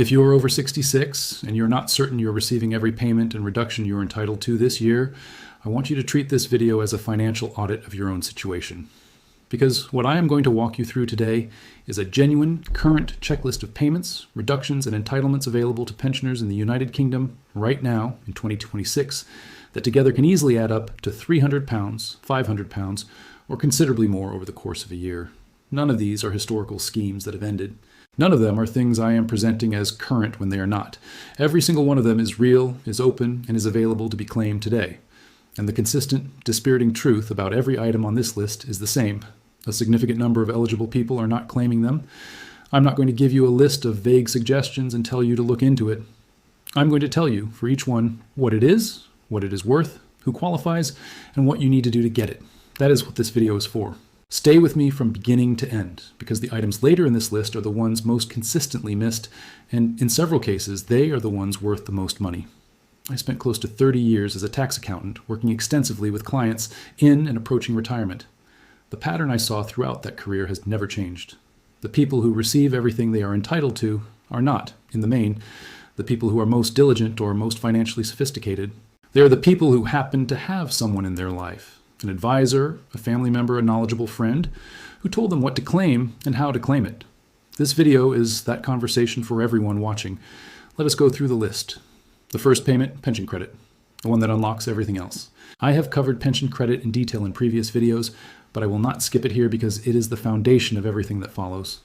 If you are over 66 and you're not certain you're receiving every payment and reduction you're entitled to this year, I want you to treat this video as a financial audit of your own situation. Because what I am going to walk you through today is a genuine, current checklist of payments, reductions, and entitlements available to pensioners in the United Kingdom right now in 2026 that together can easily add up to £300, £500, or considerably more over the course of a year. None of these are historical schemes that have ended. None of them are things I am presenting as current when they are not. Every single one of them is real, is open, and is available to be claimed today. And the consistent, dispiriting truth about every item on this list is the same. A significant number of eligible people are not claiming them. I'm not going to give you a list of vague suggestions and tell you to look into it. I'm going to tell you, for each one, what it is worth, who qualifies, and what you need to do to get it. That is what this video is for. Stay with me from beginning to end, because the items later in this list are the ones most consistently missed, and in several cases, they are the ones worth the most money. I spent close to 30 years as a tax accountant, working extensively with clients in and approaching retirement. The pattern I saw throughout that career has never changed. The people who receive everything they are entitled to are not, in the main, the people who are most diligent or most financially sophisticated. They are the people who happen to have someone in their life, an advisor, a family member, a knowledgeable friend, who told them what to claim and how to claim it. This video is that conversation for everyone watching. Let us go through the list. The first payment, pension credit, the one that unlocks everything else. I have covered pension credit in detail in previous videos, but I will not skip it here because it is the foundation of everything that follows.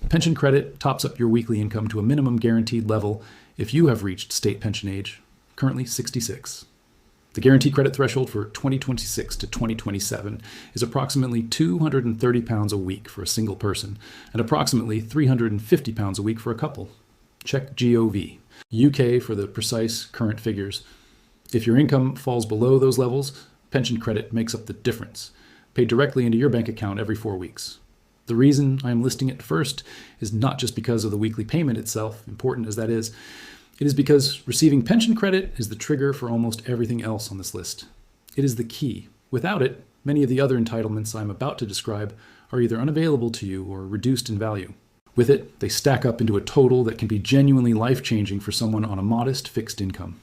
Pension credit tops up your weekly income to a minimum guaranteed level if you have reached state pension age, currently 66. The guarantee credit threshold for 2026 to 2027 is approximately £230 a week for a single person and approximately £350 a week for a couple. Check GOV. UK for the precise current figures. If your income falls below those levels, pension credit makes up the difference, paid directly into your bank account every 4 weeks. The reason I am listing it first is not just because of the weekly payment itself, important as that is. It is because receiving pension credit is the trigger for almost everything else on this list. It is the key. Without it, many of the other entitlements I'm about to describe are either unavailable to you or reduced in value. With it, they stack up into a total that can be genuinely life-changing for someone on a modest fixed income.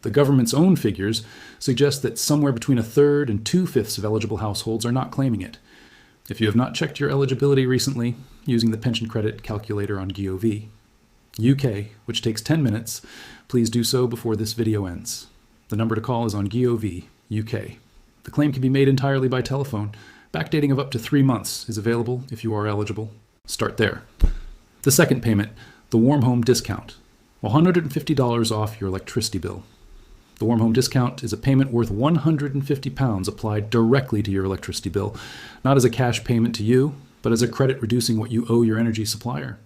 The government's own figures suggest that somewhere between a third and 2/5 of eligible households are not claiming it. If you have not checked your eligibility recently, using the pension credit calculator on GOV, UK, which takes 10 minutes, please do so before this video ends. The number to call is on GOV, UK. The claim can be made entirely by telephone. Backdating of up to 3 months is available if you are eligible. Start there. The second payment, the Warm Home Discount, $150 off your electricity bill. The Warm Home Discount is a payment worth £150 applied directly to your electricity bill, not as a cash payment to you, but as a credit reducing what you owe your energy supplier.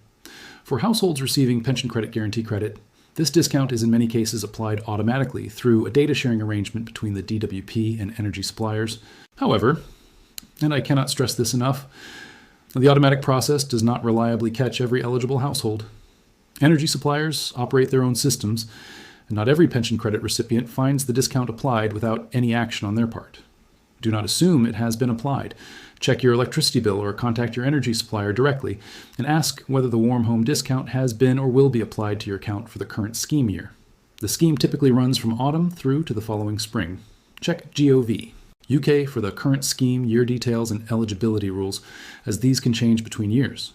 For households receiving pension credit guarantee credit, this discount is in many cases applied automatically through a data sharing arrangement between the DWP and energy suppliers. However, and I cannot stress this enough, the automatic process does not reliably catch every eligible household. Energy suppliers operate their own systems, and not every pension credit recipient finds the discount applied without any action on their part. Do not assume it has been applied. Check your electricity bill or contact your energy supplier directly and ask whether the Warm Home Discount has been or will be applied to your account for the current scheme year. The scheme typically runs from autumn through to the following spring. Check GOV. UK for the current scheme, year details, and eligibility rules, as these can change between years.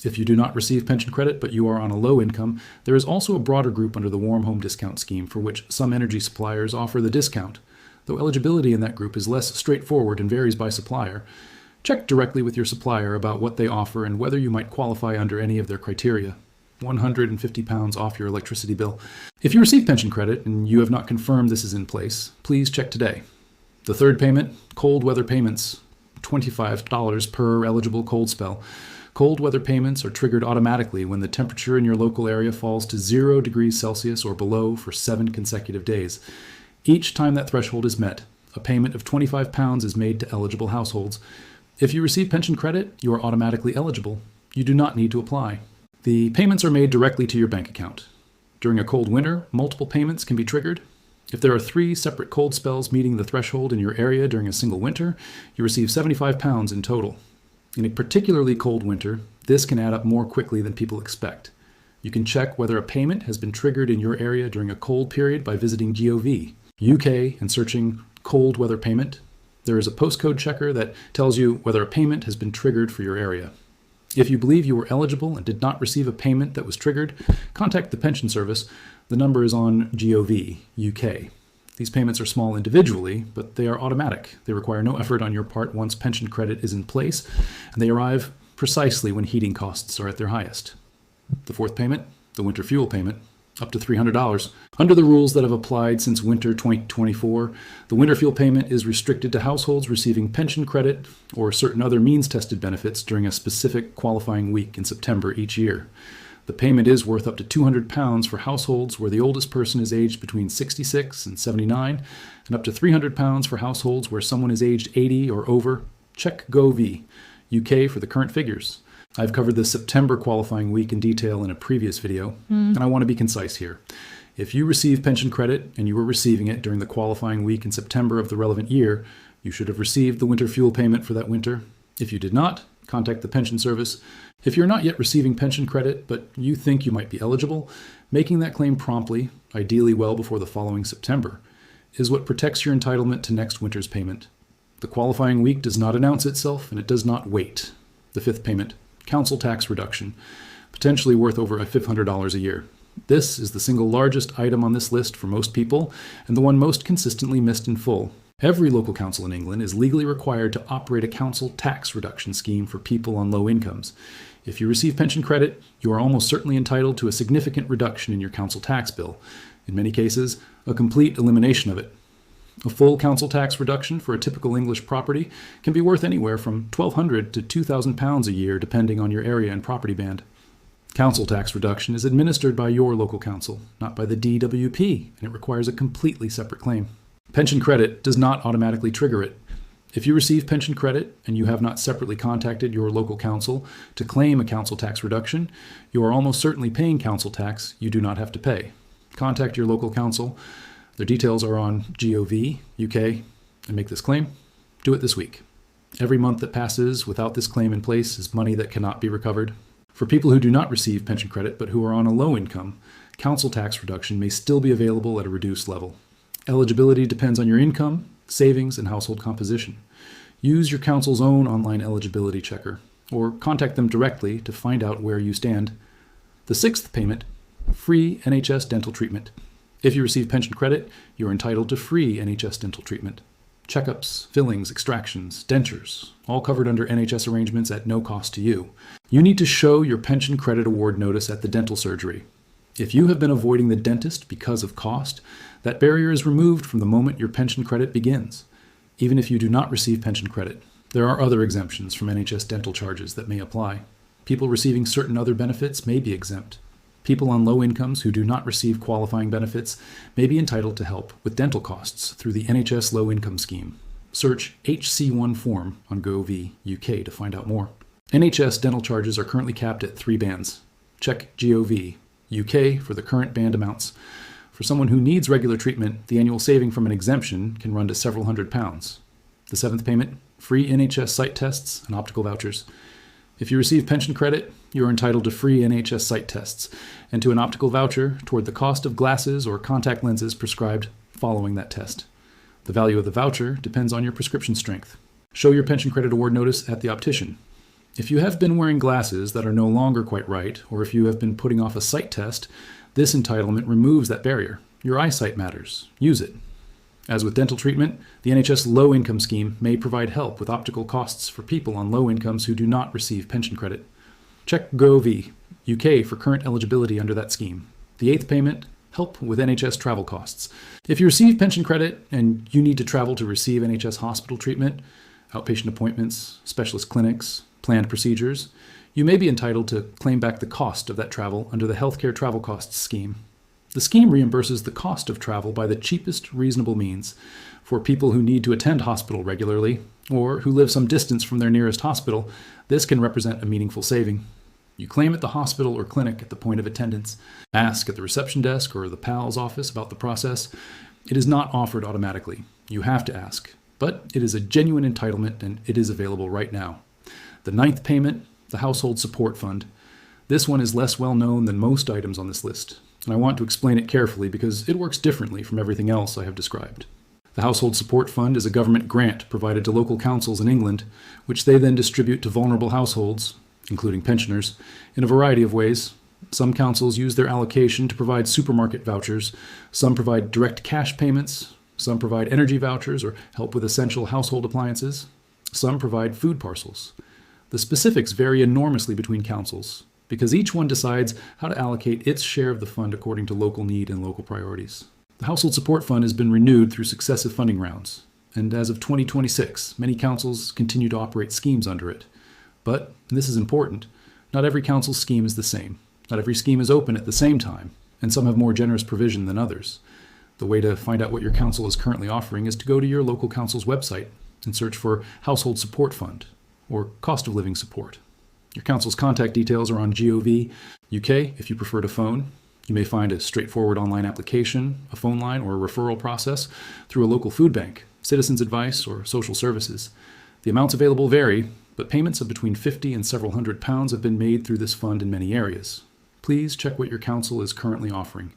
If you do not receive pension credit but you are on a low income, there is also a broader group under the Warm Home Discount scheme for which some energy suppliers offer the discount, though eligibility in that group is less straightforward and varies by supplier. Check directly with your supplier about what they offer and whether you might qualify under any of their criteria. £150 off your electricity bill. If you receive pension credit and you have not confirmed this is in place, please check today. The third payment, cold weather payments, $25 per eligible cold spell. Cold weather payments are triggered automatically when the temperature in your local area falls to 0 degrees Celsius or below for 7 consecutive days. Each time that threshold is met, a payment of £25 is made to eligible households. If you receive pension credit, you are automatically eligible. You do not need to apply. The payments are made directly to your bank account. During a cold winter, multiple payments can be triggered. If there are 3 separate cold spells meeting the threshold in your area during a single winter, you receive £75 in total. In a particularly cold winter, this can add up more quickly than people expect. You can check whether a payment has been triggered in your area during a cold period by visiting Gov. UK and searching cold weather payment. There is a postcode checker that tells you whether a payment has been triggered for your area. If you believe you were eligible and did not receive a payment that was triggered, contact the Pension Service. The number is on Gov UK. These payments are small individually, but they are automatic. They require no effort on your part once pension credit is in place, and they arrive precisely when heating costs are at their highest. The fourth payment, the winter fuel payment, up to $300. Under the rules that have applied since winter 2024, the winter fuel payment is restricted to households receiving pension credit or certain other means-tested benefits during a specific qualifying week in September each year. The payment is worth up to £200 for households where the oldest person is aged between 66 and 79, and up to £300 for households where someone is aged 80 or over. Check Gov UK for the current figures. I've covered the September qualifying week in detail in a previous video, and I want to be concise here. If you receive pension credit and you were receiving it during the qualifying week in September of the relevant year, you should have received the winter fuel payment for that winter. If you did not, contact the Pension Service. If you're not yet receiving pension credit, but you think you might be eligible, making that claim promptly, ideally well before the following September, is what protects your entitlement to next winter's payment. The qualifying week does not announce itself, and it does not wait. The fifth payment, council tax reduction, potentially worth over $500 a year. This is the single largest item on this list for most people, and the one most consistently missed in full. Every local council in England is legally required to operate a council tax reduction scheme for people on low incomes. If you receive pension credit, you are almost certainly entitled to a significant reduction in your council tax bill. In many cases, a complete elimination of it. A full council tax reduction for a typical English property can be worth anywhere from £1,200 to £2,000 a year, depending on your area and property band. Council tax reduction is administered by your local council, not by the DWP, and it requires a completely separate claim. Pension credit does not automatically trigger it. If you receive pension credit and you have not separately contacted your local council to claim a council tax reduction, you are almost certainly paying council tax you do not have to pay. Contact your local council. Their details are on Gov UK, and make this claim. Do it this week. Every month that passes without this claim in place is money that cannot be recovered. For people who do not receive pension credit but who are on a low income, council tax reduction may still be available at a reduced level. Eligibility depends on your income, savings, and household composition. Use your council's own online eligibility checker, or contact them directly to find out where you stand. The sixth payment, free NHS dental treatment. If you receive pension credit, you are entitled to free NHS dental treatment. Checkups, fillings, extractions, dentures, all covered under NHS arrangements at no cost to you. You need to show your pension credit award notice at the dental surgery. If you have been avoiding the dentist because of cost, that barrier is removed from the moment your pension credit begins. Even if you do not receive pension credit, there are other exemptions from NHS dental charges that may apply. People receiving certain other benefits may be exempt. People on low incomes who do not receive qualifying benefits may be entitled to help with dental costs through the NHS Low Income Scheme. Search HC1 form on Gov UK to find out more. NHS dental charges are currently capped at 3 bands. Check Gov UK for the current band amounts. For someone who needs regular treatment, the annual saving from an exemption can run to several £100s. The seventh payment, free NHS site tests and optical vouchers. If you receive pension credit, you are entitled to free NHS site tests and to an optical voucher toward the cost of glasses or contact lenses prescribed following that test. The value of the voucher depends on your prescription strength. Show your pension credit award notice at the optician. If you have been wearing glasses that are no longer quite right, or if you have been putting off a sight test, this entitlement removes that barrier. Your eyesight matters. Use it. As with dental treatment, the NHS Low Income Scheme may provide help with optical costs for people on low incomes who do not receive pension credit. Check Gov UK for current eligibility under that scheme. The eighth payment, help with NHS travel costs. If you receive pension credit and you need to travel to receive NHS hospital treatment, outpatient appointments, specialist clinics, planned procedures, you may be entitled to claim back the cost of that travel under the Healthcare Travel Costs Scheme. The scheme reimburses the cost of travel by the cheapest reasonable means for people who need to attend hospital regularly or who live some distance from their nearest hospital. This can represent a meaningful saving. You claim at the hospital or clinic at the point of attendance. Ask at the reception desk or the PALS office about the process. It is not offered automatically. You have to ask, but it is a genuine entitlement and it is available right now. The ninth payment, the Household Support Fund. This one is less well known than most items on this list, and I want to explain it carefully because it works differently from everything else I have described. The Household Support Fund is a government grant provided to local councils in England, which they then distribute to vulnerable households, including pensioners, in a variety of ways. Some councils use their allocation to provide supermarket vouchers, some provide direct cash payments, some provide energy vouchers or help with essential household appliances, some provide food parcels. The specifics vary enormously between councils, because each one decides how to allocate its share of the fund according to local need and local priorities. The Household Support Fund has been renewed through successive funding rounds, and as of 2026, many councils continue to operate schemes under it. But, and this is important, not every council's scheme is the same. Not every scheme is open at the same time, and some have more generous provision than others. The way to find out what your council is currently offering is to go to your local council's website and search for Household Support Fund or Cost of Living Support. Your council's contact details are on Gov UK if you prefer to phone. You may find a straightforward online application, a phone line, or a referral process through a local food bank, citizens' advice, or social services. The amounts available vary, but payments of between £50 and several £100 have been made through this fund in many areas. Please check what your council is currently offering.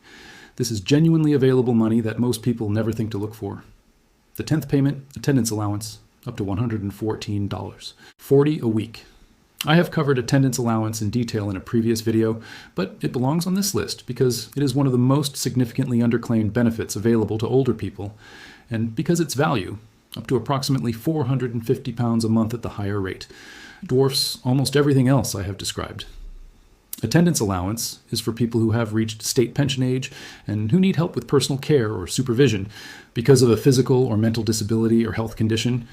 This is genuinely available money that most people never think to look for. The 10th payment, attendance allowance, up to $114, $40 a week. I have covered attendance allowance in detail in a previous video, but it belongs on this list because it is one of the most significantly underclaimed benefits available to older people, and because its value, up to approximately £450 a month at the higher rate, dwarfs almost everything else I have described. Attendance allowance is for people who have reached state pension age and who need help with personal care or supervision because of a physical or mental disability or health condition.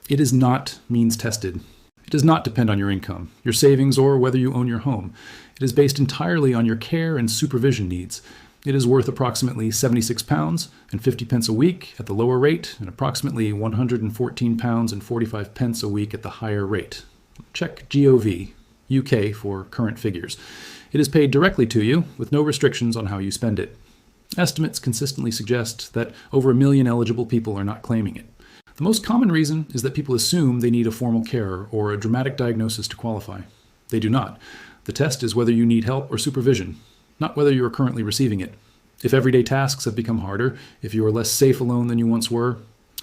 It is not means tested. It does not depend on your income, your savings, or whether you own your home. It is based entirely on your care and supervision needs. It is worth approximately £76 and 50 pence a week at the lower rate and approximately £114 and 45 pence a week at the higher rate. Check Gov UK for current figures. It is paid directly to you with no restrictions on how you spend it. Estimates consistently suggest that over 1 million eligible people are not claiming it. The most common reason is that people assume they need a formal carer or a dramatic diagnosis to qualify. They do not. The test is whether you need help or supervision, not whether you are currently receiving it. If everyday tasks have become harder, if you are less safe alone than you once were,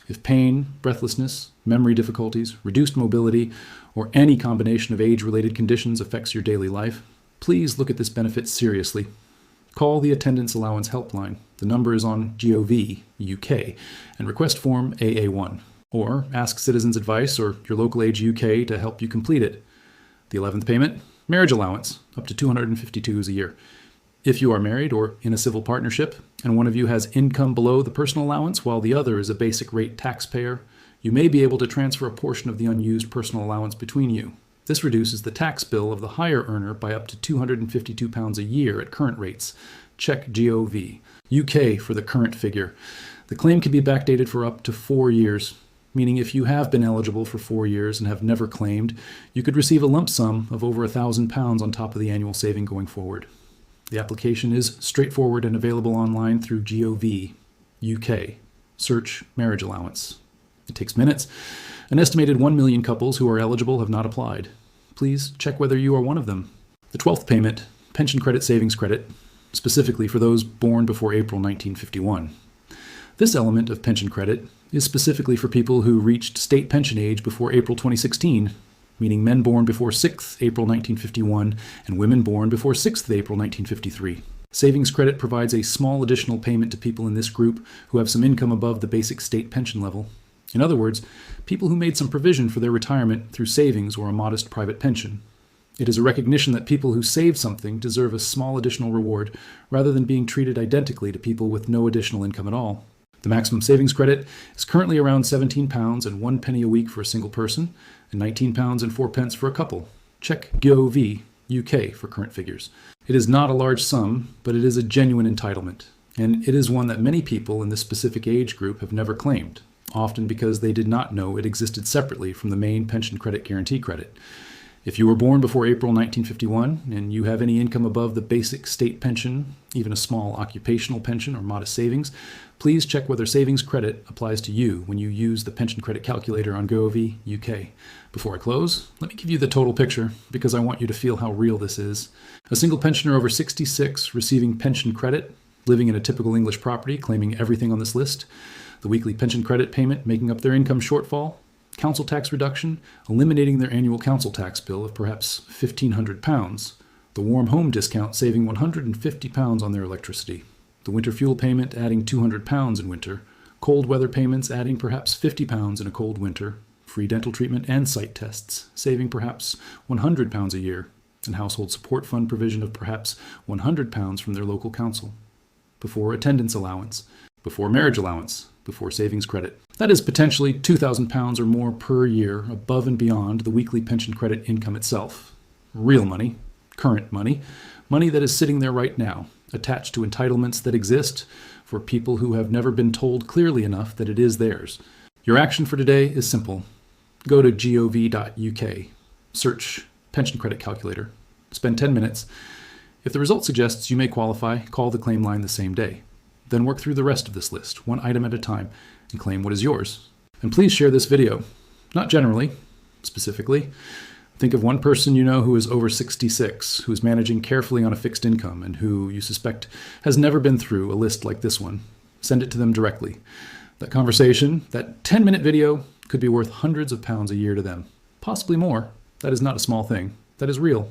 if pain, breathlessness, memory difficulties, reduced mobility, or any combination of age-related conditions affects your daily life, please look at this benefit seriously. Call the Attendance Allowance Helpline. The number is on Gov UK and request form AA1. Or ask Citizens Advice or your local Age UK to help you complete it. The 11th payment, marriage allowance, up to $252 a year. If you are married or in a civil partnership, and one of you has income below the personal allowance while the other is a basic rate taxpayer, you may be able to transfer a portion of the unused personal allowance between you. This reduces the tax bill of the higher earner by up to £252 a year at current rates. Check Gov UK for the current figure. The claim can be backdated for up to 4 years, meaning if you have been eligible for 4 years and have never claimed, you could receive a lump sum of over £1,000 on top of the annual saving going forward. The application is straightforward and available online through Gov UK. Search marriage allowance. It takes minutes. An estimated 1 million couples who are eligible have not applied. Please check whether you are one of them. The 12th payment, pension credit savings credit, specifically for those born before April 1951. This element of pension credit is specifically for people who reached state pension age before April 2016, meaning men born before 6th April 1951 and women born before 6th April 1953. Savings credit provides a small additional payment to people in this group who have some income above the basic state pension level. In other words, people who made some provision for their retirement through savings or a modest private pension. It is a recognition that people who save something deserve a small additional reward rather than being treated identically to people with no additional income at all. The maximum savings credit is currently around £17 and 1 penny a week for a single person and £19 and 4 pence for a couple. Check Gov UK for current figures. It is not a large sum, but it is a genuine entitlement, and it is one that many people in this specific age group have never claimed, often because they did not know it existed separately from the main pension credit guarantee credit. If you were born before April 1951 and you have any income above the basic state pension, even a small occupational pension or modest savings, please check whether savings credit applies to you when you use the pension credit calculator on Gov UK. Before I close, let me give you the total picture because I want you to feel how real this is. A single pensioner over 66 receiving pension credit, living in a typical English property, claiming everything on this list, the weekly pension credit payment making up their income shortfall, council tax reduction, eliminating their annual council tax bill of perhaps £1,500, the warm home discount saving £150 on their electricity, the winter fuel payment adding £200 in winter, cold weather payments adding perhaps £50 in a cold winter, free dental treatment and sight tests saving perhaps £100 a year, and household support fund provision of perhaps £100 from their local council. Before attendance allowance, before marriage allowance, before savings credit. That is potentially £2,000 or more per year above and beyond the weekly pension credit income itself. Real money, current money, money that is sitting there right now, attached to entitlements that exist for people who have never been told clearly enough that it is theirs. Your action for today is simple. Go to gov.uk, search pension credit calculator, spend 10 minutes. If the result suggests you may qualify, call the claim line the same day. Then work through the rest of this list, one item at a time, and claim what is yours. And please share this video. Not generally, specifically. Think of one person you know who is over 66, who is managing carefully on a fixed income, and who you suspect has never been through a list like this one. Send it to them directly. That conversation, that 10-minute video, could be worth hundreds of pounds a year to them. Possibly more. That is not a small thing. That is real.